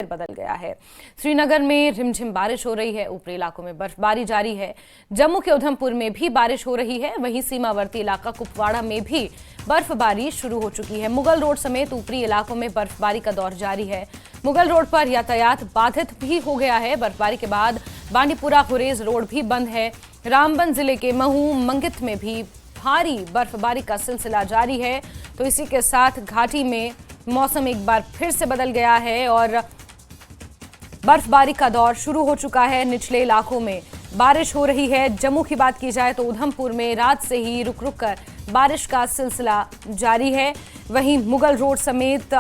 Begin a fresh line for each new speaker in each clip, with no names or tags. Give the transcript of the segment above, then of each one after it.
बदल गया है। श्रीनगर में रिमझिम बारिश हो रही है, ऊपरी इलाकों में बर्फबारी जारी है। जम्मू के उधमपुर में भी बारिश हो रही है, वहीं सीमावर्ती इलाका कुपवाड़ा में भी बर्फबारी शुरू हो चुकी है। मुगल रोड समेत ऊपरी इलाकों में बर्फबारी का दौर जारी है। मुगल रोड पर यातायात बाधित भी हो गया है। बर्फबारी के बाद बांडीपुरा गुरेज रोड भी बंद है। रामबन जिले के महू मंगित में भी भारी बर्फबारी का सिलसिला जारी है। तो इसी के साथ घाटी में मौसम एक बार फिर से बदल गया है और बर्फबारी का दौर शुरू हो चुका है। निचले इलाकों में बारिश हो रही है। जम्मू की बात की जाए तो उधमपुर में रात से ही रुक रुक कर बारिश का सिलसिला जारी है। वहीं मुगल रोड समेत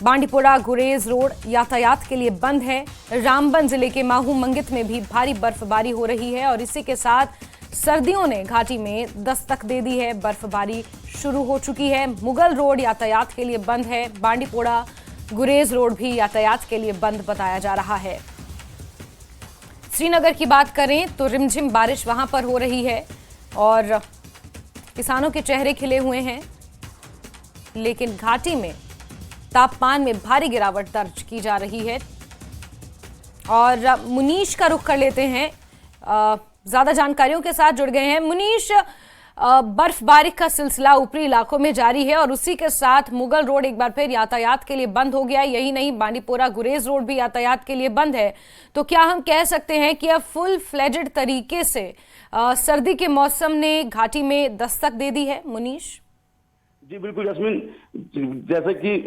बांडीपुरा गुरेज रोड यातायात के लिए बंद है। रामबन जिले के माहू मंगित में भी भारी बर्फबारी हो रही है और इसी के साथ सर्दियों ने घाटी में दस्तक दे दी है। बर्फबारी शुरू हो चुकी है। मुगल रोड यातायात के लिए बंद है। बांडीपुरा गुरेज रोड भी यातायात के लिए बंद बताया जा रहा है। श्रीनगर की बात करें तो रिमझिम बारिश वहां पर हो रही है और किसानों के चेहरे खिले हुए हैं, लेकिन घाटी में तापमान में भारी गिरावट दर्ज की जा रही है। और मुनीश का रुख कर लेते हैं, ज्यादा जानकारियों के साथ जुड़ गए हैं। मुनीश, बर्फबारी का सिलसिला ऊपरी इलाकों में जारी है और उसी के साथ मुगल रोड एक बार फिर यातायात के लिए बंद हो गया। यही नहीं, बांडीपुरा गुरेज रोड भी यातायात के लिए बंद है। तो क्या हम कह सकते हैं कि अब फुल फ्लेजेड तरीके से सर्दी के मौसम ने घाटी में दस्तक दे दी है? मुनीश
जी बिल्कुल जैस्मिन, जैसा कि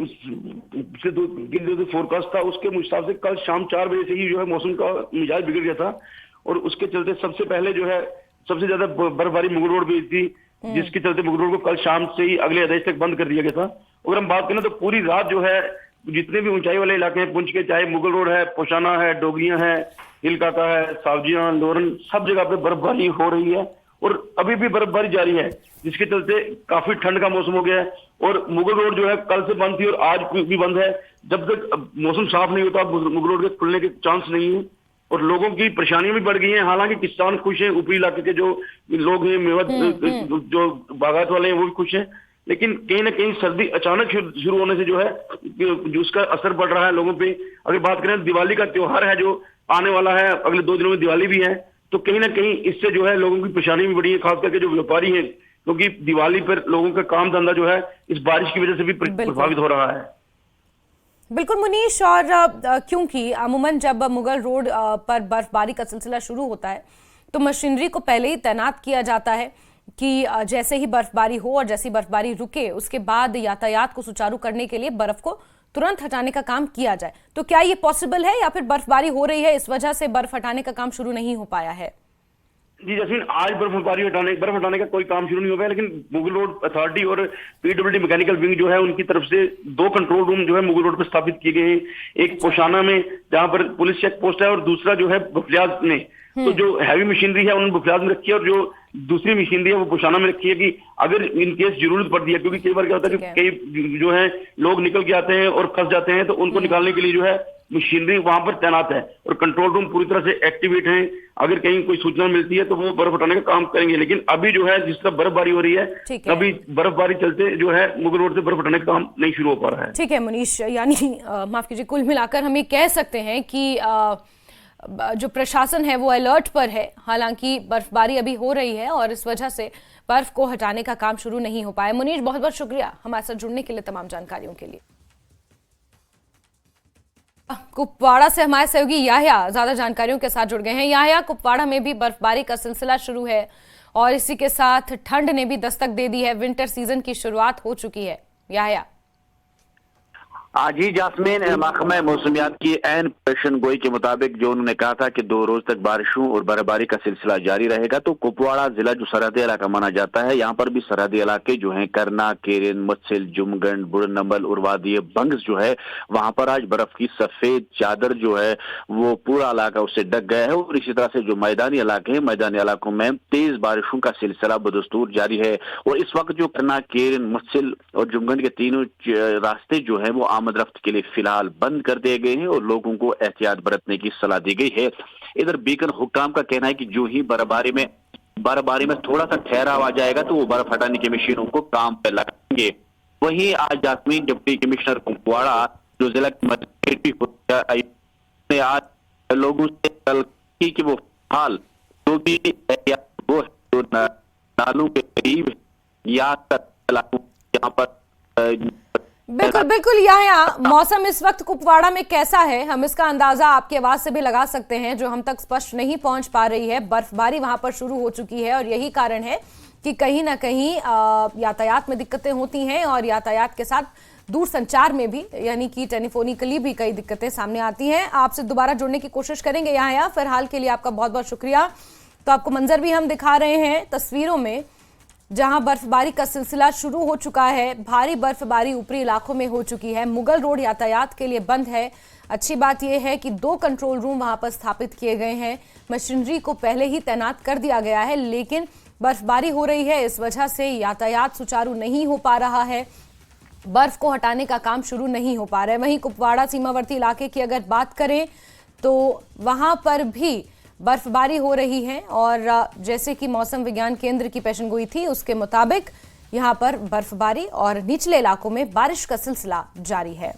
पिछले दो दिन फोरकास्ट था उसके हिसाब से कल शाम 4 बजे से ही जो है मौसम का मिजाज बिगड़ गया था और उसके चलते सबसे पहले जो है सबसे ज्यादा बर्फबारी मुगल रोड पे थी, जिसके चलते मुगल रोड को कल शाम से ही अगले आदेश तक बंद कर दिया गया था। अगर हम बात करें तो पूरी रात जो है जितने भी ऊंचाई वाले इलाके हैं पुंछ के, चाहे मुगल रोड है, पोशाना है, डोगरियां है, हिलकाता है, सावजियां, लोरन, सब जगह पे बर्फबारी हो रही है और अभी भी बर्फबारी जारी है, जिसके चलते काफी ठंड का मौसम हो गया है। और मुगल रोड जो है कल से बंद थी और आज भी बंद है। जब तक मौसम साफ नहीं होता मुगल रोड के खुलने के चांस नहीं है और लोगों की परेशानियां भी बढ़ गई हैं। हालांकि किसान खुश हैं, ऊपरी इलाके के जो लोग हैं, मेवत जो बागायत वाले हैं वो भी खुश हैं, लेकिन कहीं ना कहीं सर्दी अचानक शुरू होने से जो है जो उसका असर पड़ रहा है लोगों पे। अगर बात करें दिवाली का त्योहार है जो आने वाला है, अगले 2 दिनों में दिवाली भी है, तो कहीं ना कहीं इससे जो है लोगों की परेशानी भी बढ़ी है, खास करके जो व्यापारी हैं, क्योंकि दिवाली पर लोगों का काम धंधा जो है इस बारिश की वजह से भी प्रभावित हो रहा है।
बिल्कुल मुनीश, और क्योंकि अमूमन जब मुगल रोड पर बर्फबारी का सिलसिला शुरू होता है तो मशीनरी को पहले ही तैनात किया जाता है कि जैसे ही बर्फबारी हो और जैसी बर्फबारी रुके उसके बाद यातायात को सुचारू करने के लिए बर्फ को तुरंत हटाने का काम किया जाए। तो क्या ये पॉसिबल है या फिर बर्फबारी हो रही है इस वजह से बर्फ हटाने का काम शुरू नहीं हो पाया है?
जी जैसे आज बर्फ हटाने का कोई काम शुरू नहीं हो पाया, लेकिन मुगल रोड अथॉरिटी और पीडब्ल्यूडी मैकेनिकल विंग जो है उनकी तरफ से 2 कंट्रोल रूम जो है मुगल रोड पर स्थापित किए गए हैं। एक पोशाना में जहां पर पुलिस चेक पोस्ट है और दूसरा जो है बुफलियाज में। तो जो हैवी मशीनरी है उन्होंने बुफलियाज में रखी है और जो दूसरी मशीनरी है वो पोशाना में रखी है कि अगर इन केस जरूरत पड़ती है, क्योंकि कई बार क्या होता है कि कई जो है लोग निकल के आते हैं और फंस जाते हैं, तो उनको निकालने के लिए जो है मशीनरी वहां पर तैनात है और कंट्रोल रूम पूरी तरह से एक्टिवेट है। अगर कहीं कोई सूचना मिलती है तो वो बर्फ हटाने का काम करेंगे। लेकिन अभी जो है जिस तरह बर्फबारी हो रही है अभी बर्फबारी चलते जो है मुगल रोड से बर्फ हटाने का काम नहीं शुरू हो पा रहा है।
ठीक है मुनीश, यानी माफ कीजिए, कुल मिलाकर हम ये कह सकते हैं कि जो प्रशासन है वो अलर्ट पर है। हालांकि बर्फबारी अभी हो रही है और इस वजह से बर्फ को हटाने का काम शुरू नहीं हो पाया। मुनीश, बहुत बहुत शुक्रिया हमारे साथ जुड़ने के लिए, तमाम जानकारियों के लिए। कुपवाड़ा से हमारे सहयोगी याह्या ज्यादा जानकारियों के साथ जुड़ गए हैं। याह्या, कुपवाड़ा में भी बर्फबारी का सिलसिला शुरू है और इसी के साथ ठंड ने भी दस्तक दे दी है। विंटर सीजन की शुरुआत हो चुकी है। याह्या
जी जास्मीन, महकमा मौसमियात की एन पेशन गोई के मुताबिक जो उन्होंने कहा था कि 2 रोज तक बारिशों और बर्फबारी का सिलसिला जारी रहेगा, तो कुपवाड़ा जिला जो सरहदी इलाका माना जाता है, यहाँ पर भी सरहदी इलाके जो हैं करना, केरन, मुत्सिल, जुमगंड, बुढ़नंबल और वादी बंग्स जो है वहां पर आज बर्फ की सफेद चादर जो है वो पूरा इलाका उससे ढक गया है। और इसी तरह से जो मैदानी इलाके हैं, मैदानी इलाकों में तेज बारिशों का सिलसिला बदस्तूर जारी है। और इस वक्त जो करना, केरन, मुत्सिल और जुमगंड के तीनों रास्ते जो है वो रफ्त के लिए फिलहाल बंद कर दिए गए हैं और लोगों को एहतियात बरतने की सलाह दी गई है। इधर बीकन हुक्काम का कहना है कि जो ही बर्फबारी में थोड़ा सा ठहराव आ जाएगा तो वो बर्फ हटाने की मशीनों को काम पर लगाएंगे। वहीं आज जास्मीन डिप्टी कमिश्नर कुपवाड़ा जो जिला की मजिस्ट्रेट भी ने आज लोगों से कल की कि वो हाल जो भी वो है जो नालों के करीब या यहाँ पर
बिल्कुल बिल्कुल। यहाँ मौसम इस वक्त कुपवाड़ा में कैसा है, हम इसका अंदाजा आपकी आवाज से भी लगा सकते हैं, जो हम तक स्पष्ट नहीं पहुंच पा रही है। बर्फबारी वहां पर शुरू हो चुकी है और यही कारण है कि कहीं ना कहीं यातायात में दिक्कतें होती हैं और यातायात के साथ दूर संचार में भी, यानी कि टेलीफोनिकली भी कई दिक्कतें सामने आती हैं। आपसे दोबारा जुड़ने की कोशिश करेंगे यहाँ। फिलहाल के लिए आपका बहुत बहुत शुक्रिया। तो आपको मंजर भी हम दिखा रहे हैं तस्वीरों में, जहां बर्फबारी का सिलसिला शुरू हो चुका है। भारी बर्फबारी ऊपरी इलाकों में हो चुकी है। मुगल रोड यातायात के लिए बंद है। अच्छी बात यह है कि 2 कंट्रोल रूम वहां पर स्थापित किए गए हैं। मशीनरी को पहले ही तैनात कर दिया गया है, लेकिन बर्फबारी हो रही है, इस वजह से यातायात सुचारू नहीं हो पा रहा है। बर्फ को हटाने का काम शुरू नहीं हो पा रहा है। वहीं कुपवाड़ा सीमावर्ती इलाके की अगर बात करें तो वहां पर भी बर्फबारी हो रही है और जैसे कि मौसम विज्ञान केंद्र की पेशेनगोई थी उसके मुताबिक यहां पर बर्फबारी और निचले इलाकों में बारिश का सिलसिला जारी है।